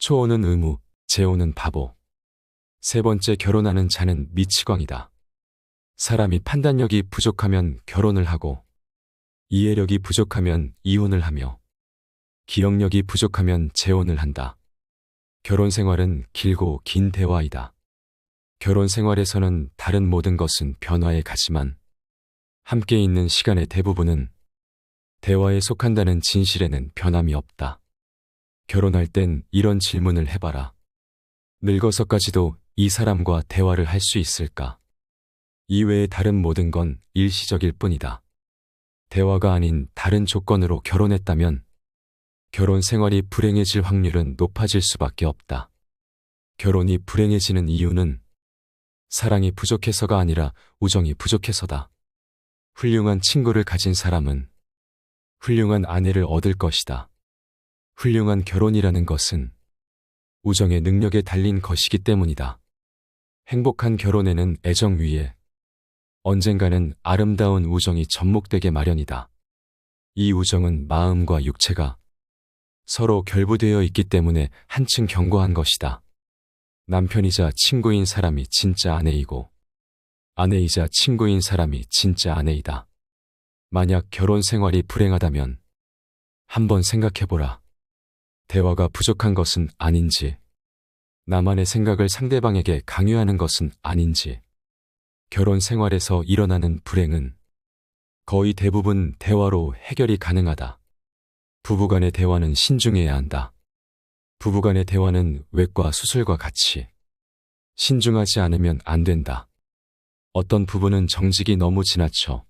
초혼은 의무, 재혼은 바보. 세 번째, 결혼하는 자는 미치광이다. 사람이 판단력이 부족하면 결혼을 하고, 이해력이 부족하면 이혼을 하며, 기억력이 부족하면 재혼을 한다. 결혼 생활은 길고 긴 대화이다. 결혼 생활에서는 다른 모든 것은 변화에 가지만 함께 있는 시간의 대부분은 대화에 속한다는 진실에는 변함이 없다. 결혼할 땐 이런 질문을 해봐라. 늙어서까지도 이 사람과 대화를 할 수 있을까? 이외의 다른 모든 건 일시적일 뿐이다. 대화가 아닌 다른 조건으로 결혼했다면 결혼 생활이 불행해질 확률은 높아질 수밖에 없다. 결혼이 불행해지는 이유는 사랑이 부족해서가 아니라 우정이 부족해서다. 훌륭한 친구를 가진 사람은 훌륭한 아내를 얻을 것이다. 훌륭한 결혼이라는 것은 우정의 능력에 달린 것이기 때문이다. 행복한 결혼에는 애정 위에 언젠가는 아름다운 우정이 접목되게 마련이다. 이 우정은 마음과 육체가 서로 결부되어 있기 때문에 한층 견고한 것이다. 남편이자 친구인 사람이 진짜 아내이고 아내이자 친구인 사람이 진짜 아내이다. 만약 결혼 생활이 불행하다면 한번 생각해보라. 대화가 부족한 것은 아닌지, 나만의 생각을 상대방에게 강요하는 것은 아닌지. 결혼 생활에서 일어나는 불행은 거의 대부분 대화로 해결이 가능하다. 부부간의 대화는 신중해야 한다. 부부간의 대화는 외과 수술과 같이 신중하지 않으면 안 된다. 어떤 부부는 정직이 너무 지나쳐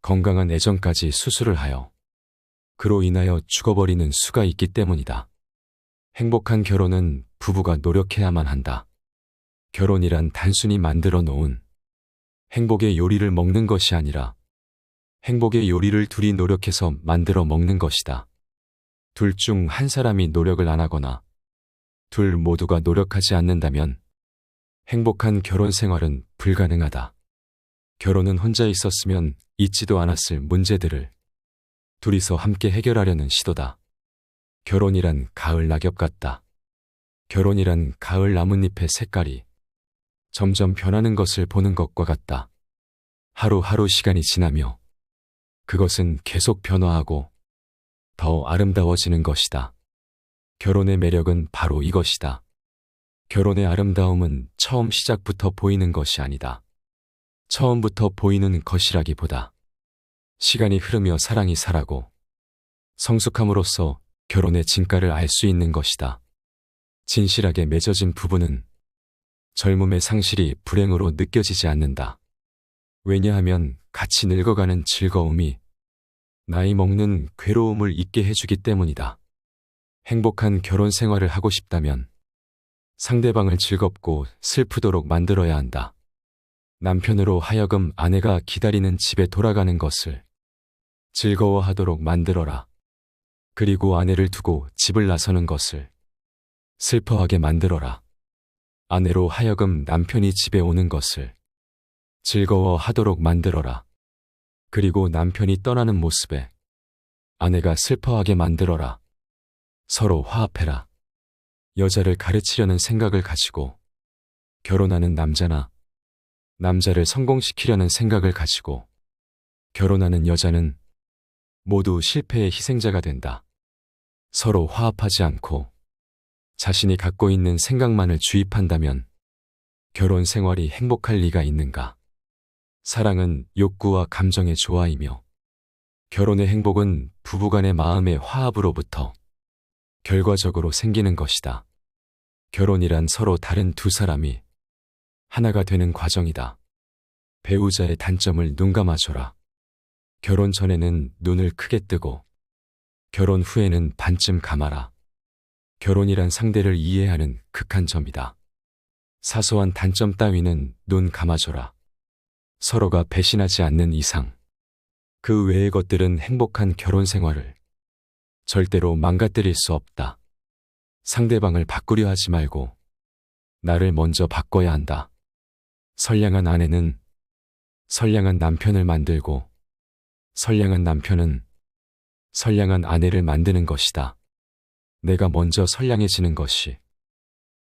건강한 애정까지 수술을 하여 그로 인하여 죽어버리는 수가 있기 때문이다. 행복한 결혼은 부부가 노력해야만 한다. 결혼이란 단순히 만들어 놓은 행복의 요리를 먹는 것이 아니라 행복의 요리를 둘이 노력해서 만들어 먹는 것이다. 둘 중 한 사람이 노력을 안 하거나 둘 모두가 노력하지 않는다면 행복한 결혼 생활은 불가능하다. 결혼은 혼자 있었으면 있지도 않았을 문제들을 둘이서 함께 해결하려는 시도다. 결혼이란 가을 낙엽 같다. 결혼이란 가을 나뭇잎의 색깔이 점점 변하는 것을 보는 것과 같다. 하루하루 시간이 지나며 그것은 계속 변화하고 더 아름다워지는 것이다. 결혼의 매력은 바로 이것이다. 결혼의 아름다움은 처음 시작부터 보이는 것이 아니다. 처음부터 보이는 것이라기보다 시간이 흐르며 사랑이 살아고 성숙함으로써 결혼의 진가를 알 수 있는 것이다. 진실하게 맺어진 부부는 젊음의 상실이 불행으로 느껴지지 않는다. 왜냐하면 같이 늙어가는 즐거움이 나이 먹는 괴로움을 잊게 해주기 때문이다. 행복한 결혼 생활을 하고 싶다면 상대방을 즐겁고 슬프도록 만들어야 한다. 남편으로 하여금 아내가 기다리는 집에 돌아가는 것을 즐거워하도록 만들어라. 그리고 아내를 두고 집을 나서는 것을 슬퍼하게 만들어라. 아내로 하여금 남편이 집에 오는 것을 즐거워하도록 만들어라. 그리고 남편이 떠나는 모습에 아내가 슬퍼하게 만들어라. 서로 화합해라. 여자를 가르치려는 생각을 가지고 결혼하는 남자나 남자를 성공시키려는 생각을 가지고 결혼하는 여자는 모두 실패의 희생자가 된다. 서로 화합하지 않고 자신이 갖고 있는 생각만을 주입한다면 결혼 생활이 행복할 리가 있는가? 사랑은 욕구와 감정의 조화이며 결혼의 행복은 부부간의 마음의 화합으로부터 결과적으로 생기는 것이다. 결혼이란 서로 다른 두 사람이 하나가 되는 과정이다. 배우자의 단점을 눈감아줘라. 결혼 전에는 눈을 크게 뜨고 결혼 후에는 반쯤 감아라. 결혼이란 상대를 이해하는 극한 점이다. 사소한 단점 따위는 눈 감아줘라. 서로가 배신하지 않는 이상 그 외의 것들은 행복한 결혼 생활을 절대로 망가뜨릴 수 없다. 상대방을 바꾸려 하지 말고 나를 먼저 바꿔야 한다. 선량한 아내는 선량한 남편을 만들고 선량한 남편은 선량한 아내를 만드는 것이다. 내가 먼저 선량해지는 것이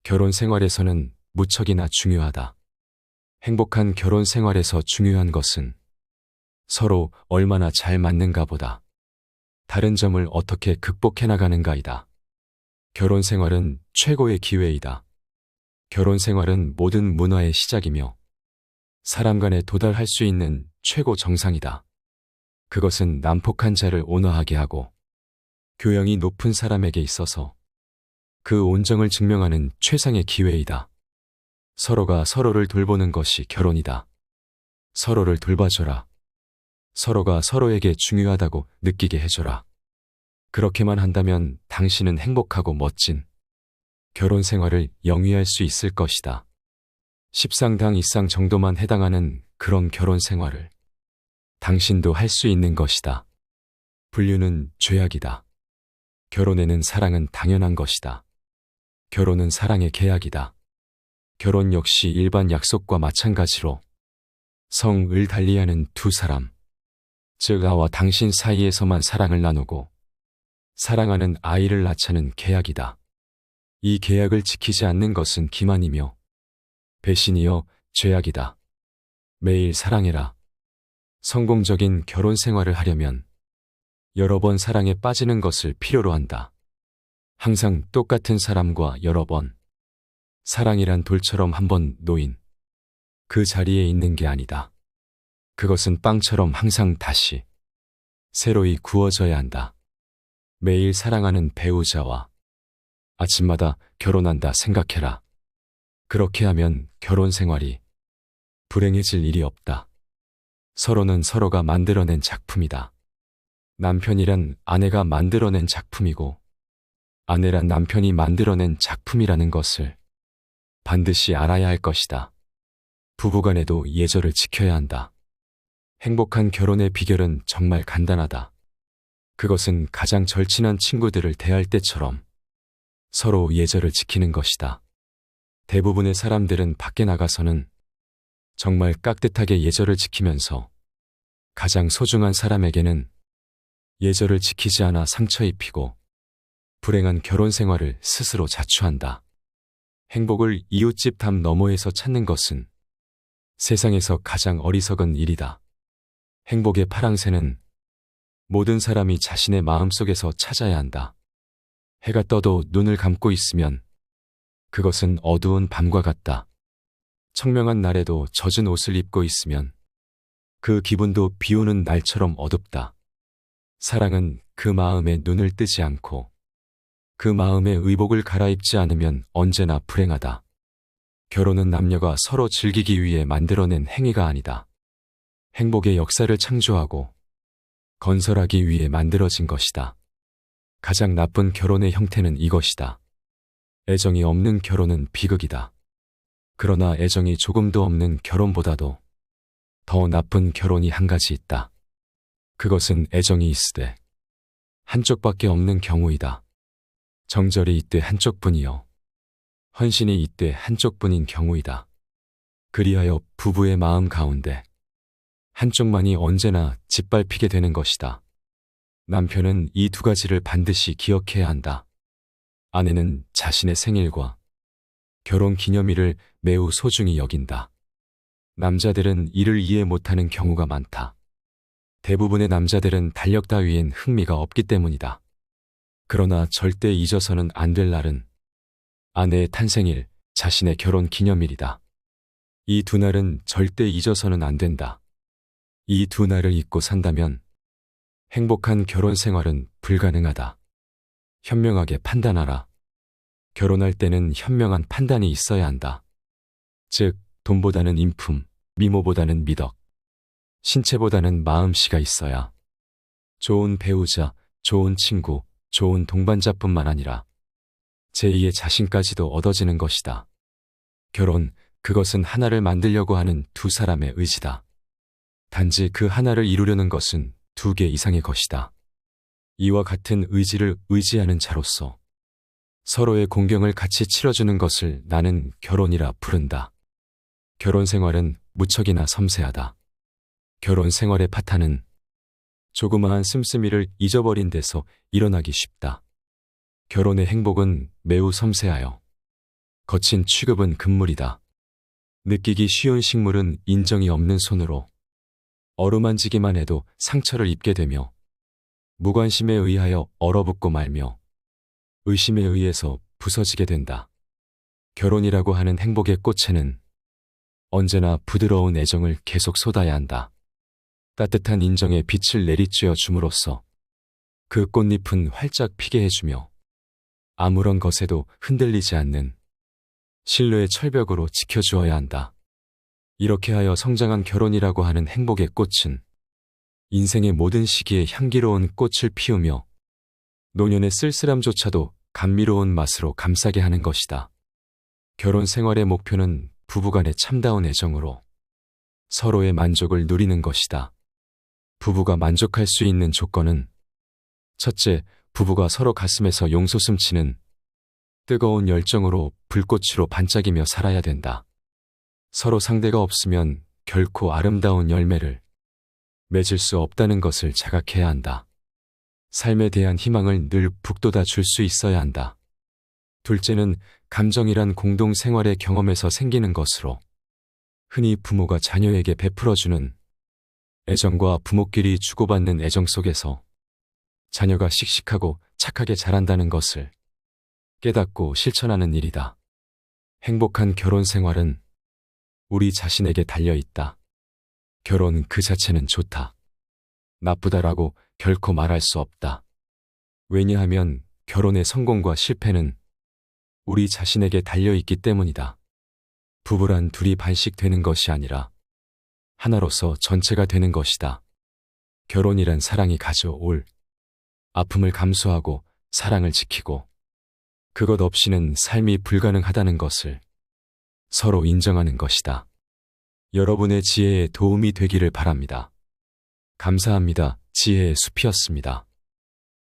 결혼 생활에서는 무척이나 중요하다. 행복한 결혼 생활에서 중요한 것은 서로 얼마나 잘 맞는가 보다. 다른 점을 어떻게 극복해 나가는가이다. 결혼 생활은 최고의 기회이다. 결혼 생활은 모든 문화의 시작이며 사람 간에 도달할 수 있는 최고 정상이다. 그것은 난폭한 자를 온화하게 하고 교양이 높은 사람에게 있어서 그 온정을 증명하는 최상의 기회이다. 서로가 서로를 돌보는 것이 결혼이다. 서로를 돌봐줘라. 서로가 서로에게 중요하다고 느끼게 해줘라. 그렇게만 한다면 당신은 행복하고 멋진 결혼 생활을 영위할 수 있을 것이다. 10상당 2상 정도만 해당하는 그런 결혼 생활을 당신도 할 수 있는 것이다. 불륜은 죄악이다. 결혼에는 사랑은 당연한 것이다. 결혼은 사랑의 계약이다. 결혼 역시 일반 약속과 마찬가지로 성을 달리하는 두 사람, 즉 나와 당신 사이에서만 사랑을 나누고 사랑하는 아이를 낳자는 계약이다. 이 계약을 지키지 않는 것은 기만이며 배신이요 죄악이다. 매일 사랑해라. 성공적인 결혼 생활을 하려면 여러 번 사랑에 빠지는 것을 필요로 한다. 항상 똑같은 사람과 여러 번 사랑이란 돌처럼 한 번 놓인 그 자리에 있는 게 아니다. 그것은 빵처럼 항상 다시 새로이 구워져야 한다. 매일 사랑하는 배우자와 아침마다 결혼한다 생각해라. 그렇게 하면 결혼 생활이 불행해질 일이 없다. 서로는 서로가 만들어낸 작품이다. 남편이란 아내가 만들어낸 작품이고 아내란 남편이 만들어낸 작품이라는 것을 반드시 알아야 할 것이다. 부부간에도 예절을 지켜야 한다. 행복한 결혼의 비결은 정말 간단하다. 그것은 가장 절친한 친구들을 대할 때처럼 서로 예절을 지키는 것이다. 대부분의 사람들은 밖에 나가서는 정말 깍듯하게 예절을 지키면서 가장 소중한 사람에게는 예절을 지키지 않아 상처 입히고 불행한 결혼 생활을 스스로 자초한다. 행복을 이웃집 담 너머에서 찾는 것은 세상에서 가장 어리석은 일이다. 행복의 파랑새는 모든 사람이 자신의 마음속에서 찾아야 한다. 해가 떠도 눈을 감고 있으면 그것은 어두운 밤과 같다. 청명한 날에도 젖은 옷을 입고 있으면 그 기분도 비 오는 날처럼 어둡다. 사랑은 그 마음에 눈을 뜨지 않고 그 마음에 의복을 갈아입지 않으면 언제나 불행하다. 결혼은 남녀가 서로 즐기기 위해 만들어낸 행위가 아니다. 행복의 역사를 창조하고 건설하기 위해 만들어진 것이다. 가장 나쁜 결혼의 형태는 이것이다. 애정이 없는 결혼은 비극이다. 그러나 애정이 조금도 없는 결혼보다도 더 나쁜 결혼이 한 가지 있다. 그것은 애정이 있으되 한쪽밖에 없는 경우이다. 정절이 이때 한쪽뿐이요 헌신이 이때 한쪽뿐인 경우이다. 그리하여 부부의 마음 가운데 한쪽만이 언제나 짓밟히게 되는 것이다. 남편은 이 두 가지를 반드시 기억해야 한다. 아내는 자신의 생일과 결혼 기념일을 매우 소중히 여긴다. 남자들은 이를 이해 못하는 경우가 많다. 대부분의 남자들은 달력 따위엔 흥미가 없기 때문이다. 그러나 절대 잊어서는 안 될 날은 아내의 탄생일, 자신의 결혼 기념일이다. 이 두 날은 절대 잊어서는 안 된다. 이 두 날을 잊고 산다면 행복한 결혼 생활은 불가능하다. 현명하게 판단하라. 결혼할 때는 현명한 판단이 있어야 한다. 즉, 돈보다는 인품, 미모보다는 미덕, 신체보다는 마음씨가 있어야 좋은 배우자, 좋은 친구, 좋은 동반자뿐만 아니라 제2의 자신까지도 얻어지는 것이다. 결혼, 그것은 하나를 만들려고 하는 두 사람의 의지다. 단지 그 하나를 이루려는 것은 두 개 이상의 것이다. 이와 같은 의지를 의지하는 자로서 서로의 공경을 같이 치러주는 것을 나는 결혼이라 부른다. 결혼 생활은 무척이나 섬세하다. 결혼 생활의 파탄은 조그마한 씀씀이를 잊어버린 데서 일어나기 쉽다. 결혼의 행복은 매우 섬세하여 거친 취급은 금물이다. 느끼기 쉬운 식물은 인정이 없는 손으로 어루만지기만 해도 상처를 입게 되며 무관심에 의하여 얼어붙고 말며 의심에 의해서 부서지게 된다. 결혼이라고 하는 행복의 꽃에는 언제나 부드러운 애정을 계속 쏟아야 한다. 따뜻한 인정의 빛을 내리쬐어 줌으로써 그 꽃잎은 활짝 피게 해주며 아무런 것에도 흔들리지 않는 신뢰의 철벽으로 지켜주어야 한다. 이렇게 하여 성장한 결혼이라고 하는 행복의 꽃은 인생의 모든 시기에 향기로운 꽃을 피우며 노년의 쓸쓸함조차도 감미로운 맛으로 감싸게 하는 것이다. 결혼 생활의 목표는 부부간의 참다운 애정으로 서로의 만족을 누리는 것이다. 부부가 만족할 수 있는 조건은 첫째, 부부가 서로 가슴에서 용솟음 치는 뜨거운 열정으로 불꽃으로 반짝이며 살아야 된다. 서로 상대가 없으면 결코 아름다운 열매를 맺을 수 없다는 것을 자각해야 한다. 삶에 대한 희망을 늘 북돋아 줄 수 있어야 한다. 둘째는 감정이란 공동생활의 경험에서 생기는 것으로 흔히 부모가 자녀에게 베풀어주는 애정과 부모끼리 주고받는 애정 속에서 자녀가 씩씩하고 착하게 자란다는 것을 깨닫고 실천하는 일이다. 행복한 결혼 생활은 우리 자신에게 달려 있다. 결혼 그 자체는 좋다, 나쁘다라고 결코 말할 수 없다. 왜냐하면 결혼의 성공과 실패는 우리 자신에게 달려 있기 때문이다. 부부란 둘이 반씩 되는 것이 아니라 하나로서 전체가 되는 것이다. 결혼이란 사랑이 가져올 아픔을 감수하고 사랑을 지키고 그것 없이는 삶이 불가능하다는 것을 서로 인정하는 것이다. 여러분의 지혜에 도움이 되기를 바랍니다. 감사합니다. 지혜의 숲이었습니다.